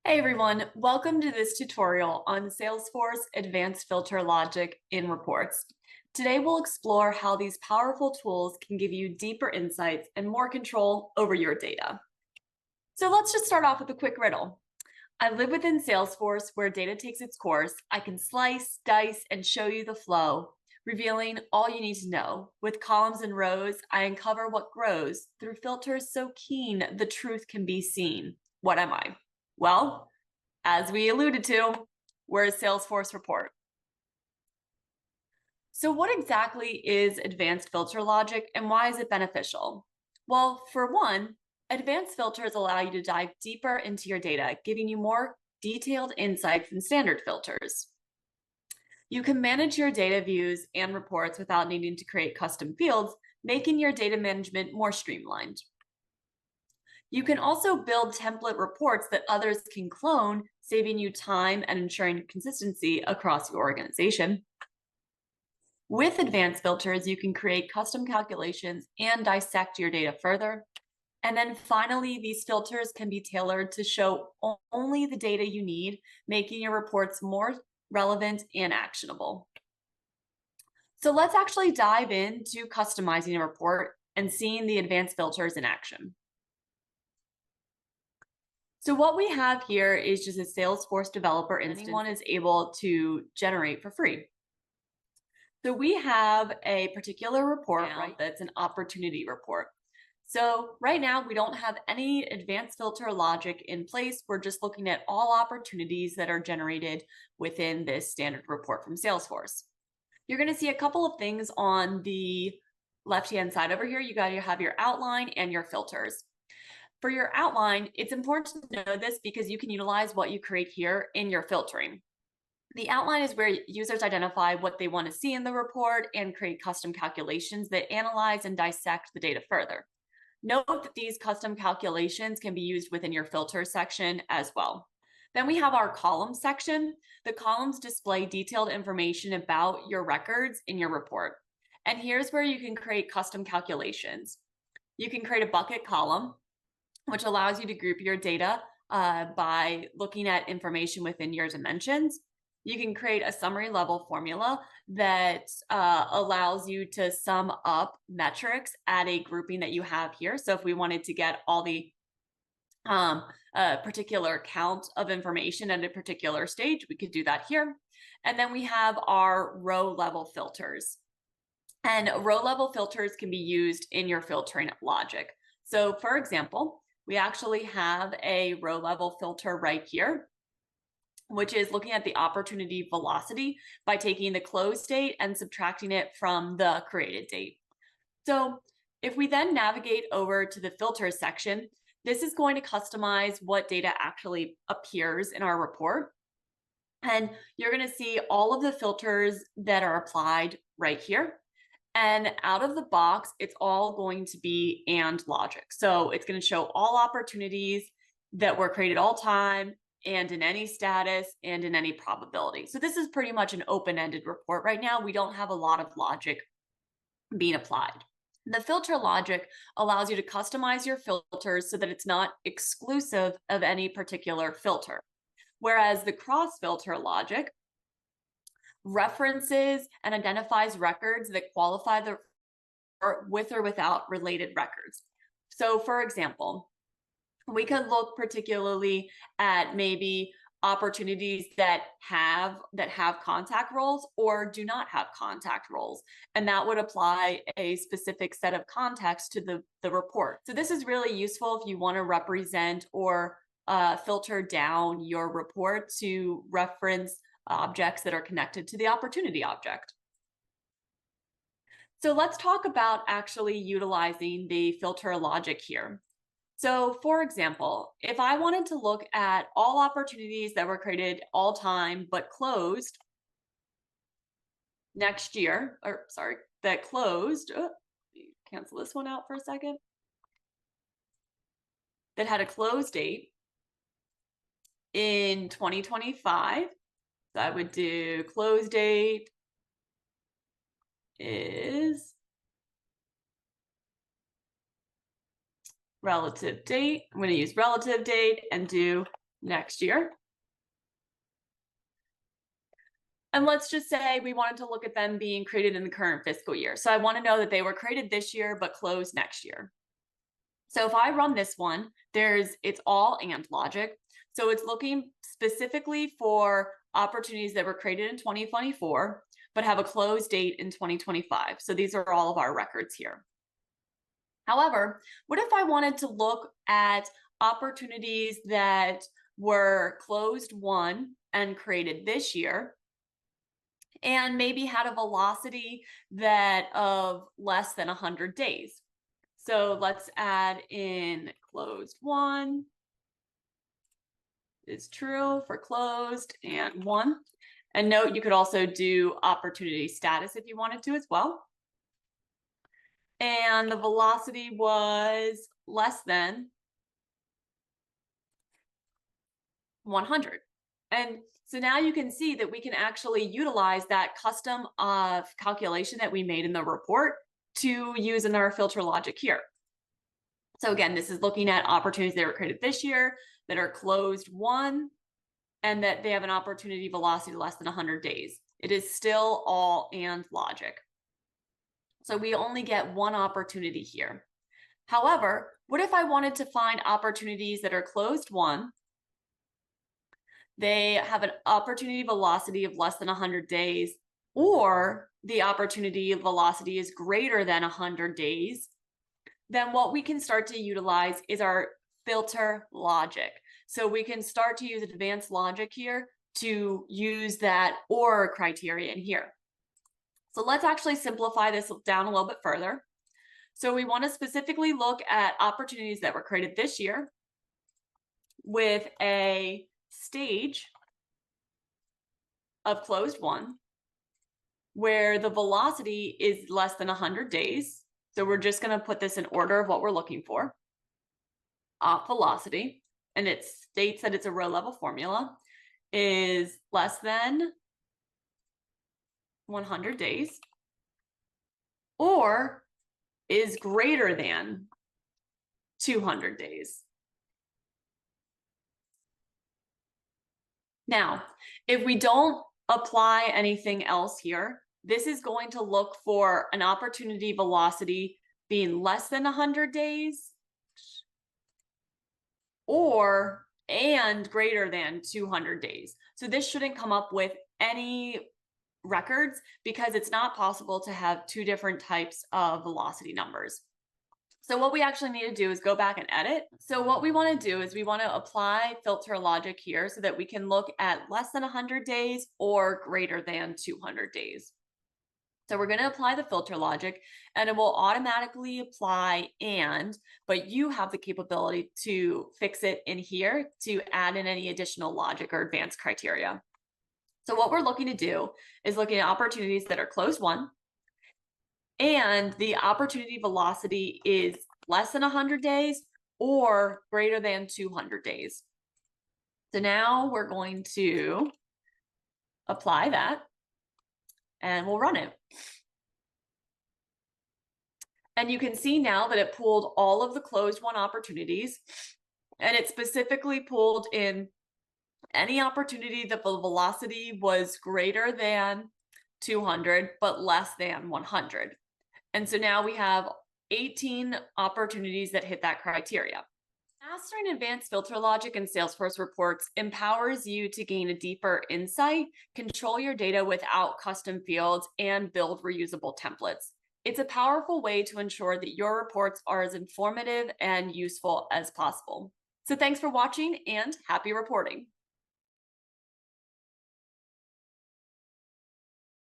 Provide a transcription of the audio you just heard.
Hey everyone, welcome to this tutorial on Salesforce Advanced Filter Logic in Reports. Today we'll explore how these powerful tools can give you deeper insights and more control over your data. So let's just start off with a quick riddle. I live within Salesforce where data takes its course. I can slice, dice, and show you the flow, revealing all you need to know. With columns and rows, I uncover what grows through filters so keen the truth can be seen. What am I? Well, as we alluded to, we're a Salesforce report. So what exactly is advanced filter logic and why is it beneficial? Well, for one, advanced filters allow you to dive deeper into your data, giving you more detailed insights than standard filters. You can manage your data views and reports without needing to create custom fields, making your data management more streamlined. You can also build template reports that others can clone, saving you time and ensuring consistency across your organization. With advanced filters, you can create custom calculations and dissect your data further. And then finally, these filters can be tailored to show only the data you need, making your reports more relevant and actionable. So let's actually dive into customizing a report and seeing the advanced filters in action. So what we have here is just a Salesforce developer instance anyone is able to generate for free. So we have a particular report, right, that's an opportunity report. So right now we don't have any advanced filter logic in place. We're just looking at all opportunities that are generated within this standard report from Salesforce. You're going to see a couple of things on the left-hand side over here. You got to have your outline and your filters. For your outline, it's important to know this because you can utilize what you create here in your filtering. The outline is where users identify what they want to see in the report and create custom calculations that analyze and dissect the data further. Note that these custom calculations can be used within your filter section as well. Then we have our columns section. The columns display detailed information about your records in your report. And here's where you can create custom calculations. You can create a bucket column, which allows you to group your data by looking at information within your dimensions. You can create a summary level formula that allows you to sum up metrics at a grouping that you have here. So if we wanted to get all the particular count of information at a particular stage, we could do that here. And then we have our row level filters. And row level filters can be used in your filtering logic. So for example, we actually have a row level filter right here, which is looking at the opportunity velocity by taking the close date and subtracting it from the created date. So if we then navigate over to the filter section, this is going to customize what data actually appears in our report. And you're going to see all of the filters that are applied right here. And out of the box, it's all going to be and logic. So it's going to show all opportunities that were created all time and in any status and in any probability. So this is pretty much an open-ended report right now. We don't have a lot of logic being applied. The filter logic allows you to customize your filters so that it's not exclusive of any particular filter. Whereas the cross-filter logic references and identifies records that qualify the with or without related records. So for example, we could look particularly at maybe opportunities that have contact roles or do not have contact roles, and that would apply a specific set of context to the report. So this is really useful if you want to represent or filter down your report to reference objects that are connected to the opportunity object. So let's talk about actually utilizing the filter logic here. So for example, if I wanted to look at all opportunities that were created all time but closed next year, or sorry, that closed, cancel this one out for a second, that had a close date in 2025, so I would do close date is relative date. I'm going to use relative date and do next year. And let's just say we wanted to look at them being created in the current fiscal year. So I want to know that they were created this year, but closed next year. So if I run this one, it's all AND logic. So it's looking specifically for opportunities that were created in 2024, but have a close date in 2025. So these are all of our records here. However, what if I wanted to look at opportunities that were closed won and created this year, and maybe had a velocity that of less than 100 days? So let's add in closed won is true for closed and won. And note, you could also do opportunity status if you wanted to as well. And the velocity was less than 100. And so now you can see that we can actually utilize that custom calculation that we made in the report to use in our filter logic here. So again, this is looking at opportunities that were created this year that are closed won and that they have an opportunity velocity less than 100 days. It is still all AND logic. So we only get one opportunity here. However, what if I wanted to find opportunities that are closed won? They have an opportunity velocity of less than 100 days, or the opportunity velocity is greater than 100 days, then what we can start to utilize is our filter logic. So we can start to use advanced logic here to use that OR criterion here. So let's actually simplify this down a little bit further. So we want to specifically look at opportunities that were created this year with a stage of closed won, where the velocity is less than 100 days. So we're just going to put this in order of what we're looking for. Op velocity, and it states that it's a row level formula, is less than 100 days or is greater than 200 days. Now, if we don't apply anything else here, this is going to look for an opportunity velocity being less than 100 days and greater than 200 days. So this shouldn't come up with any records because it's not possible to have two different types of velocity numbers. So what we actually need to do is go back and edit. So what we want to do is we want to apply filter logic here so that we can look at less than 100 days or greater than 200 days. So we're going to apply the filter logic and it will automatically apply but you have the capability to fix it in here to add in any additional logic or advanced criteria. So what we're looking to do is looking at opportunities that are closed won, and the opportunity velocity is less than 100 days or greater than 200 days. So now we're going to apply that and we'll run it. And you can see now that it pulled all of the closed won opportunities, and it specifically pulled in any opportunity that the velocity was greater than 200 but less than 100. And so now we have 18 opportunities that hit that criteria. Mastering advanced filter logic in Salesforce reports empowers you to gain a deeper insight, control your data without custom fields, and build reusable templates. It's a powerful way to ensure that your reports are as informative and useful as possible. So thanks for watching and happy reporting.